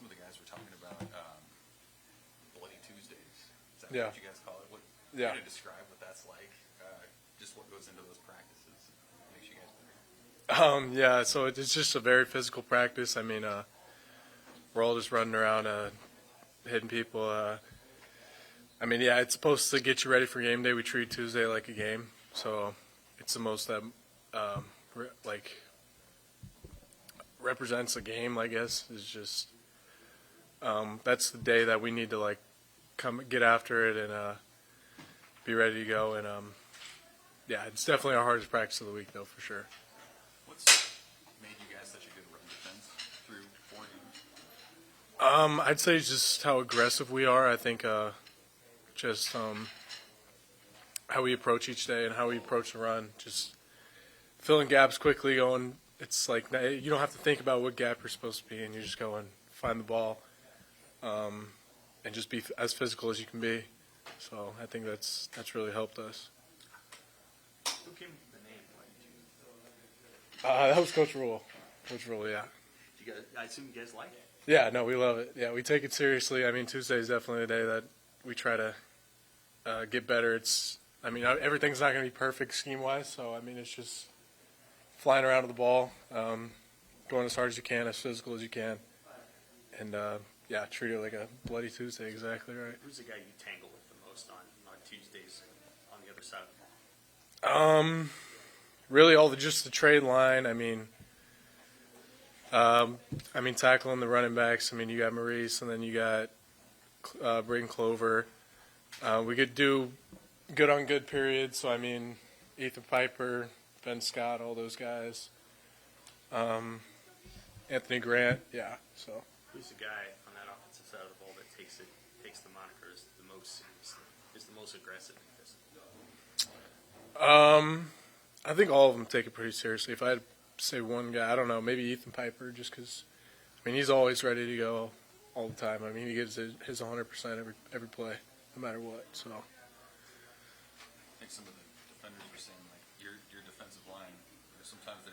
some of the guys were talking about Bloody Tuesdays. Is that Yeah. what you guys call it? What, Yeah. Can you describe what that's like? Just what goes into those practices makes you guys better? Yeah, so it's just a very physical practice. I mean, we're all just running around hitting people. I mean, yeah, it's supposed to get you ready for game day. We treat Tuesday like a game, so it's the most that represents a game, I guess. Is just that's the day that we need to come get after it and be ready to go. And yeah, it's definitely our hardest practice of the week, though, for sure. What's made you guys such a good run defense through 4 games? I'd say just how aggressive we are. I think just how we approach each day and how we approach the run. Just filling gaps quickly, going. It's like you don't have to think about what gap you're supposed to be in. You just go and find the ball, and just be as physical as you can be. So I think that's really helped us. Who came up with the name? Like, That was Coach Rule. Coach Rule, yeah. you guys, I assume you guys like it. Yeah, no, we love it. Yeah, we take it seriously. I mean, Tuesday is definitely a day that we try to get better. Everything's not going to be perfect scheme-wise, so, I mean, it's just flying around with the ball, going as hard as you can, as physical as you can, and, yeah, treat it like a Bloody Tuesday, exactly right. Who's the guy you tangle with the most on Tuesdays on the other side of the ball? Really just the trade line. Tackling the running backs. You got Maurice, and then you got Braden Clover. We could do good on good periods. So, Ethan Piper, Ben Scott, all those guys. Anthony Grant, yeah. So. Who's the guy on that offensive side of the ball that takes the moniker is the most aggressive and physical? I think all of them take it pretty seriously. If I had to say one guy, I don't know, maybe Ethan Piper, just because, he's always ready to go all the time. He gives his 100% every play, no matter what. So. I think some of the defenders were saying, your defensive line, sometimes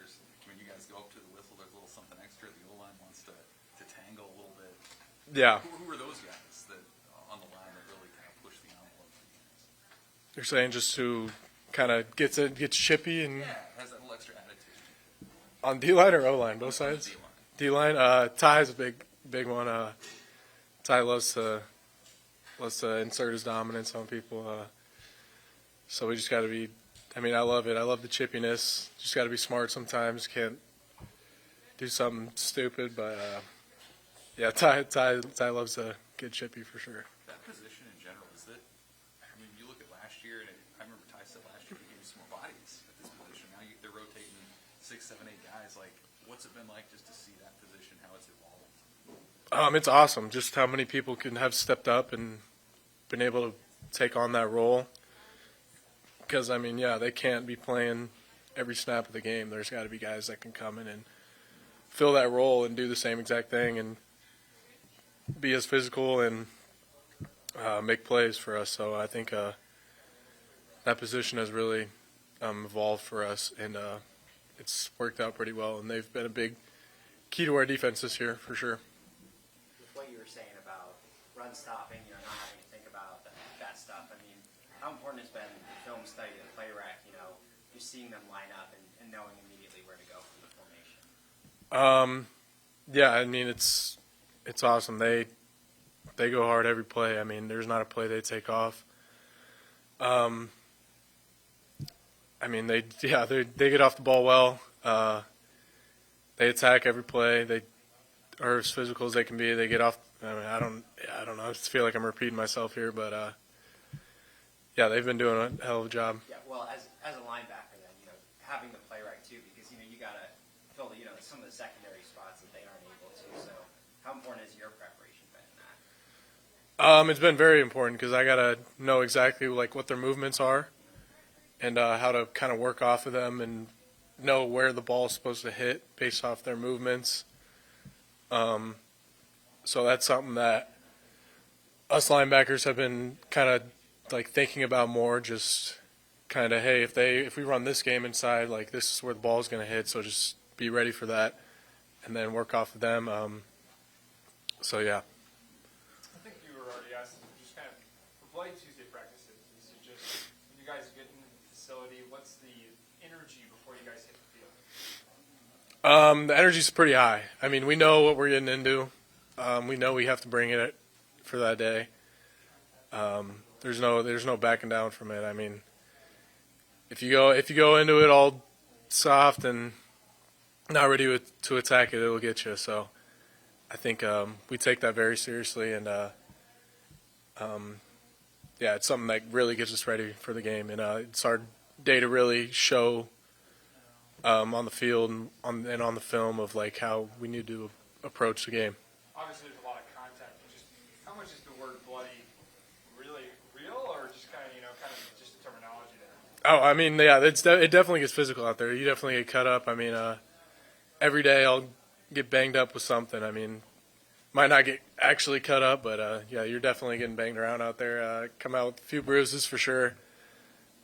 when you guys go up to the whistle, there's a little something extra. The O-line wants to tangle a little bit. Yeah. Who are those guys that on the line that really kind of push the envelope for you guys? You're saying just who kind of gets chippy and Has that little extra attitude. on D-line or O-line, both sides? D-line. D-line. Ty's a big one. Ty loves to insert his dominance on people. So we just got to be. I love it. I love the chippiness. Just got to be smart sometimes. Can't do something stupid, but yeah, Ty loves to get chippy for sure. That position in general, is it? You look at last year, and I remember Ty said last year he gave you some more bodies at this position. Now they're rotating 6, 7, 8 guys. What's it been like just to see that position, how it's evolved? It's awesome. Just how many people have stepped up and been able to take on that role. Because they can't be playing every snap of the game. There's got to be guys that can come in and fill that role and do the same exact thing and be as physical and make plays for us. So I think that position has really evolved for us, and it's worked out pretty well. And they've been a big key to our defense this year, for sure. With what you were saying about run stopping, not having to think about that stuff, how important has been the film study, the play rack, just seeing them line up and knowing immediately where to go from the formation? Yeah, it's awesome. They go hard every play. There's not a play they take off. They get off the ball well. They attack every play. They are as physical as they can be. They get off. I don't know. I just feel like I'm repeating myself here, but yeah, they've been doing a hell of a job. Yeah, well, as a linebacker, then having the play right too, because you got to fill some of the secondary spots that they aren't able to. So, how important has your preparation been in that? It's been very important because I gotta know exactly what their movements are, and how to kind of work off of them and know where the ball is supposed to hit based off their movements. So that's something that us linebackers have been kind of thinking about more. Just kind of, hey, if we run this game inside, this is where the ball is going to hit. So just be ready for that, and then work off of them. So yeah. I think you were already asked, just kind of, for Bloody Tuesday practices, is it just, when you guys get into the facility, what's the energy before you guys hit the field? The energy's pretty high. I mean, we know what we're getting into. We know we have to bring it for that day. There's no backing down from it. I mean, if you go into it all soft and not ready to attack it, it'll get you. So I think we take that very seriously, and yeah, it's something that really gets us ready for the game, and it's our day to really show on the field and on the film of like how we need to approach the game. Obviously, there's a lot of contact. Just how much is the word bloody really real, or just kind of just the terminology there? Oh, I mean, yeah, it definitely gets physical out there. You definitely get cut up. I mean, every day I'll get banged up with something. I mean, might not get actually cut up, but yeah, you're definitely getting banged around out there. Come out with a few bruises for sure,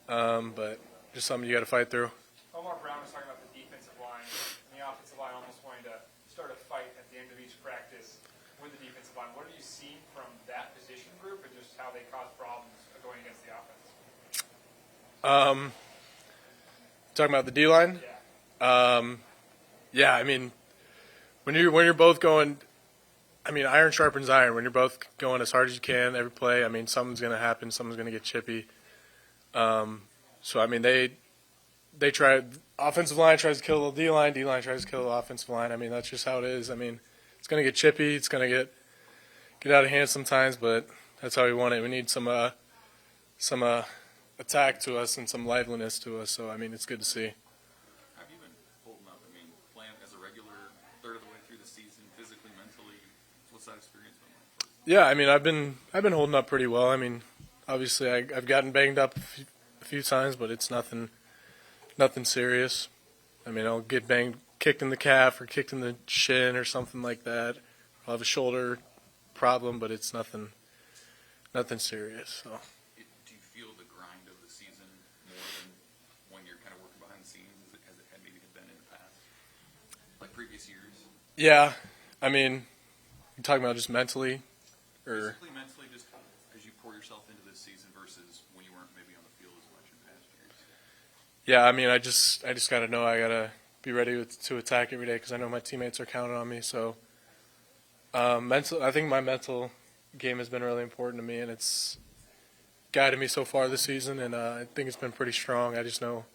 but just something you got to fight through. Omar Brown was talking about the defensive line and the offensive line almost wanting to start a fight at the end of each practice with the defensive line. What have you seen from that position group and just how they cause problems going against the offense? Talking about the D-line? Yeah. Yeah, I mean, when you're both going, I mean, iron sharpens iron. When you're both going as hard as you can every play, I mean, something's going to happen. Something's going to get chippy. So, I mean, they try, offensive line tries to kill the D-line, D-line tries to kill the offensive line. I mean, that's just how it is. I mean, it's going to get chippy. It's going to get out of hand sometimes, but that's how we want it. We need some attack to us and some liveliness to us. So, I mean, it's good to see. How have you been holding up? I mean, playing as a regular third of the way through the season, physically, mentally, what's that experience been like? Yeah, I mean, I've been holding up pretty well. I mean, obviously, I've gotten banged up a few times, but it's nothing serious. I mean, I'll get kicked in the calf or kicked in the shin or something like that. I'll have a shoulder problem, but it's nothing serious. So. Do you feel the grind of the season more than when you're kind of working behind the scenes as it had maybe been in the past, like previous years? Yeah, I mean, you're talking about just mentally, or Physically, mentally, just as you pour yourself into this season versus when you weren't maybe on the field as much in past years. yeah, I mean, I just got to know I got to be ready to attack every day because I know my teammates are counting on me. So, I think my mental game has been really important to me, and it's guided me so far this season, and I think it's been pretty strong. I just know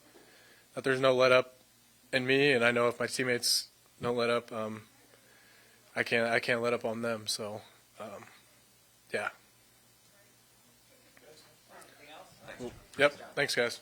that there's no let up in me, and I know if my teammates don't let up, I can't let up on them. So, yeah. Anything else? Yep. Thanks, guys.